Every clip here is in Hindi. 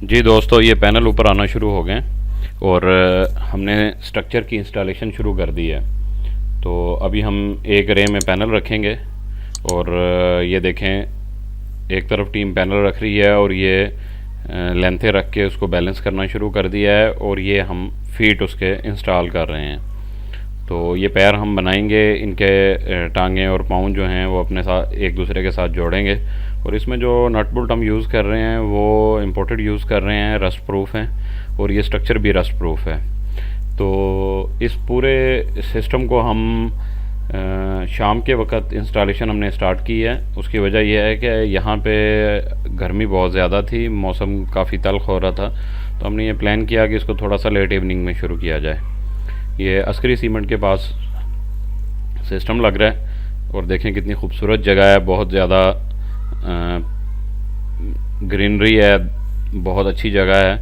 जी दोस्तों, ये पैनल ऊपर आना शुरू हो गए और हमने स्ट्रक्चर की इंस्टॉलेशन शुरू कर दी है। तो अभी हम एक रे में पैनल रखेंगे और ये देखें, एक तरफ टीम पैनल रख रही है और ये लेंथे रख के उसको बैलेंस करना शुरू कर दिया है और ये हम फीट उसके इंस्टॉल कर रहे हैं। तो ये पैर हम बनाएंगे, इनके टांगें और पाँव जो हैं वो अपने साथ एक दूसरे के साथ जोड़ेंगे। और इसमें जो नट बोल्ट हम यूज़ कर रहे हैं वो इम्पोर्टेड यूज़ कर रहे हैं, रस्ट प्रूफ हैं और ये स्ट्रक्चर भी रस्ट प्रूफ है। तो इस पूरे सिस्टम को हम शाम के वक्त इंस्टॉलेशन हमने स्टार्ट की है। उसकी वजह यह है कि यहाँ पे गर्मी बहुत ज़्यादा थी, मौसम काफ़ी तल्ख हो रहा था, तो हमने ये प्लान किया कि इसको थोड़ा सा लेट इवनिंग में शुरू किया जाए। ये अस्करी सीमेंट के पास सिस्टम लग रहा है और देखें कितनी खूबसूरत जगह है, बहुत ज़्यादा ग्रीनरी है, बहुत अच्छी जगह है।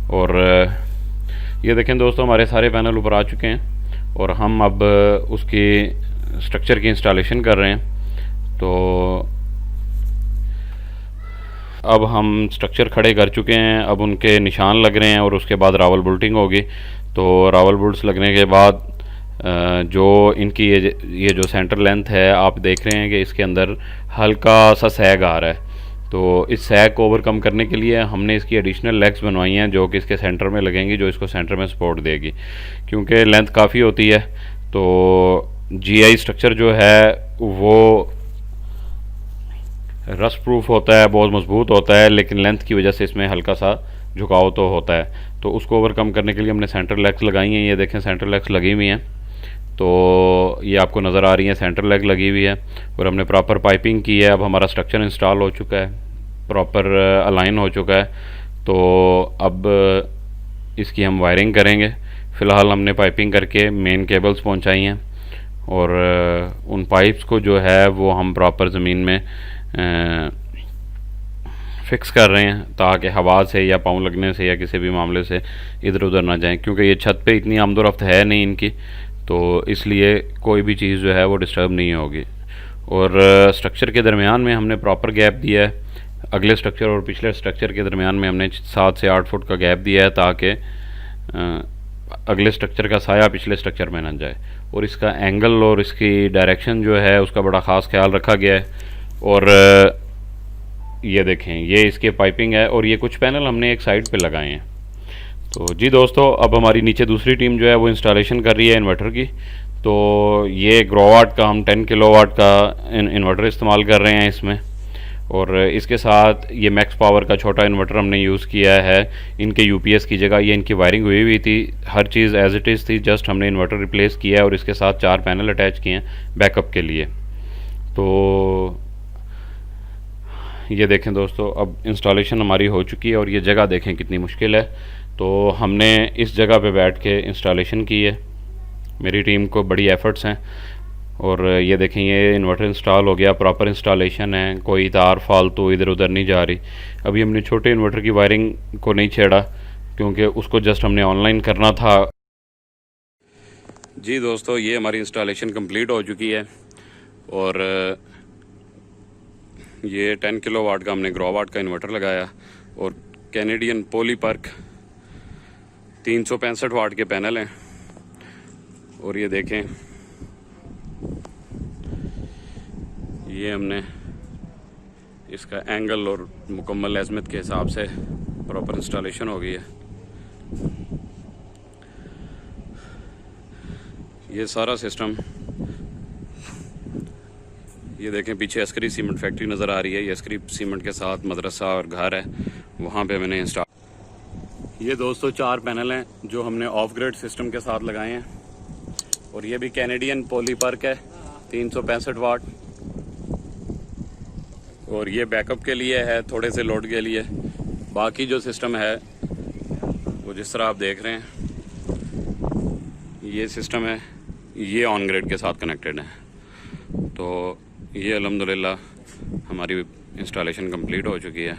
और ये देखें दोस्तों, हमारे सारे पैनल ऊपर आ चुके हैं और हम अब उसकी स्ट्रक्चर की इंस्टॉलेशन कर रहे हैं। तो अब हम स्ट्रक्चर खड़े कर चुके हैं, अब उनके निशान लग रहे हैं और उसके बाद रावल बुल्टिंग होगी। तो रावल बुल्ट्स लगने के बाद जो इनकी ये जो सेंटर लेंथ है, आप देख रहे हैं कि इसके अंदर हल्का सा सैग आ रहा है। तो इस सैग को ओवरकम करने के लिए हमने इसकी एडिशनल लेग्स बनवाई हैं जो कि इसके सेंटर में लगेंगी, जो इसको सेंटर में सपोर्ट देगी। क्योंकि लेंथ काफ़ी होती है तो जीआई स्ट्रक्चर जो है वो रस्ट प्रूफ होता है, बहुत मजबूत होता है, लेकिन लेंथ की वजह से इसमें हल्का सा झुकाव तो होता है। तो उसको ओवरकम करने के लिए हमने सेंटर लेग्स लगाई हैं। ये देखें, सेंटर लेग्स लगी हुई हैं, तो ये आपको नज़र आ रही है, सेंटर लेग लगी हुई है और हमने प्रॉपर पाइपिंग की है। अब हमारा स्ट्रक्चर इंस्टॉल हो चुका है, प्रॉपर अलाइन हो चुका है। तो अब इसकी हम वायरिंग करेंगे। फ़िलहाल हमने पाइपिंग करके मेन केबल्स पहुंचाई हैं और उन पाइप्स को जो है वो हम प्रॉपर ज़मीन में फिक्स कर रहे हैं ताकि हवा से या पाँव लगने से या किसी भी मामले से इधर उधर ना जाएं। क्योंकि ये छत पे इतनी आमदोरफ्त है नहीं इनकी, तो इसलिए कोई भी चीज़ जो है वो डिस्टर्ब नहीं होगी। और स्ट्रक्चर के दरमियान में हमने प्रॉपर गैप दिया है। अगले स्ट्रक्चर और पिछले स्ट्रक्चर के दरमियान में हमने 7 से 8 फुट का गैप दिया है ताकि अगले स्ट्रक्चर का साया पिछले स्ट्रक्चर में ना जाए। और इसका एंगल और इसकी डायरेक्शन जो है उसका बड़ा ख़ास ख्याल रखा गया है। और ये देखें, ये इसके पाइपिंग है और ये कुछ पैनल हमने एक साइड पे लगाए हैं। तो जी दोस्तों, अब हमारी नीचे दूसरी टीम जो है वो इंस्टॉलेशन कर रही है इन्वर्टर की। तो ये ग्रोवाट का हम 10 किलोवाट का इन्वर्टर इस्तेमाल कर रहे हैं इसमें, और इसके साथ ये मैक्स पावर का छोटा इन्वर्टर हमने यूज़ किया है इनके यूपीएस की जगह। ये इनकी वायरिंग हुई थी, हर चीज़ एज इट इज़ थी, जस्ट हमने इन्वर्टर रिप्लेस किया है और इसके साथ 4 पैनल अटैच किए हैं बैकअप के लिए। तो ये देखें दोस्तों, अब इंस्टॉलेशन हमारी हो चुकी है और ये जगह देखें कितनी मुश्किल है। तो हमने इस जगह पे बैठ के इंस्टॉलेशन की है, मेरी टीम को बड़ी एफ़र्ट्स हैं। और ये देखें, ये इन्वर्टर इंस्टॉल हो गया, प्रॉपर इंस्टॉलेशन है, कोई तार फालतू इधर उधर नहीं जा रही। अभी हमने छोटे इन्वर्टर की वायरिंग को नहीं छेड़ा क्योंकि उसको जस्ट हमने ऑनलाइन करना था। जी दोस्तों, ये हमारी इंस्टॉलेशन कंप्लीट हो चुकी है और ये 10 किलोवाट का हमने ग्रोवाट का इन्वर्टर लगाया और कैनेडियन पॉलीपर्क 365 वाट के पैनल हैं। और ये देखें, ये हमने इसका एंगल और मुकम्मल अज़मत के हिसाब से प्रॉपर इंस्टॉलेशन हो गई है। ये सारा सिस्टम, ये देखें पीछे अस्करी सीमेंट फैक्ट्री नज़र आ रही है। ये अस्करी सीमेंट के साथ मदरसा और घर है, वहाँ पे मैंने इंस्टॉल। ये दोस्तों 4 पैनल हैं जो हमने ऑफ ग्रिड सिस्टम के साथ लगाए हैं और ये भी कैनेडियन पॉलीपर्क है 365 वाट। और ये बैकअप के लिए है, थोड़े से लोड के लिए। बाकी जो सिस्टम है वो जिस तरह आप देख रहे हैं, ये सिस्टम है, ये ऑन ग्रिड के साथ कनेक्टेड है। तो ये अल्हम्दुलिल्लाह हमारी इंस्टॉलेशन कंप्लीट हो चुकी है।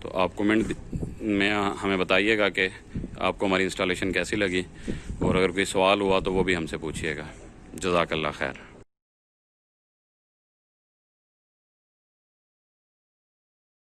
तो आप कमेंट में हमें बताइएगा कि आपको हमारी इंस्टॉलेशन कैसी लगी, और अगर कोई सवाल हुआ तो वो भी हमसे पूछिएगा। जज़ाकल्लाह खैर।